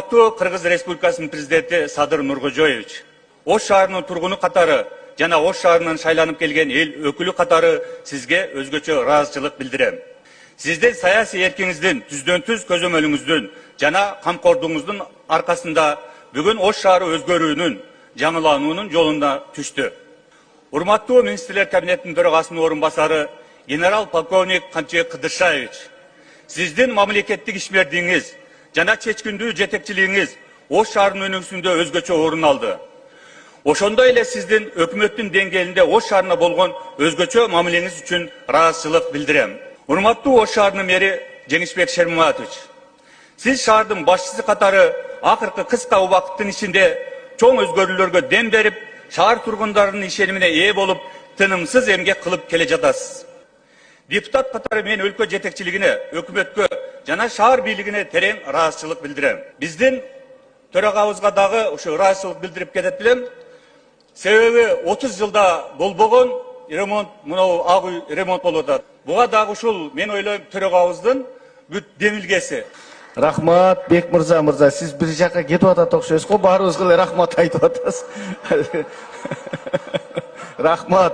Кыргыз Республикасынын президенти Садыр Нуркожоевич, Ош шаарынын тургуну катары жана Ош шаарынан шайланып келген эл өкүлү катары сизге өзгөчө ыраазычылык билдирем. Сиздин саясий эркиңиздин, түздөн-түз көзөмөлүңүздүн жана камкордугуңуздун аркасында бүгүн Ош шаары өзгөрүүнүн, жаңылануунун жолуна түштү. Урматтуу министрлер кабинетинин төрагасынын орун басары генерал полковник Камчыбек Кыдыршаевич, сиздин мамлекеттик ишмердигиңиз жана чечкиндүү жетекчилигиңиз Ош шаарынын өнүгүүсүндө өзгөчө орун алды. Ошондой эле сиздин өкмөттүн деңгээлинде Ош шаарына болгон өзгөчө мамилеңиз үчүн ыраазычылык билдирем. Урматтуу Ош шаарынын мэри Жеңишбек Шерматович, сиз шаардын башчысы катары акыркы кыска убакыттын ичинде чоң өзгөрүүлөргө дем берип, шаар тургундарынын ишенимине ээ болуп, тынымсыз эмгек кылып келе жатасыз. Депутат катары мен өлкө жетекчилигине, өкмөткө жана шаар бийлигине терең ыраазычылык билдирем. Биздин төрагабызга дагы ушу ыраазычылык билдирип кетет элем. Себеби 30 жылда болбогон ремонт, мынау ак үй ремонт болуп атат. Буга дагы ушул мен ойлойм төрагабыздын бүт демилгеси. Рахмат, Бек мырза, сиз бир жакка кетип атат окшойсуз го, баарыбызга эле рахмат айтып атасыз. Рахмат.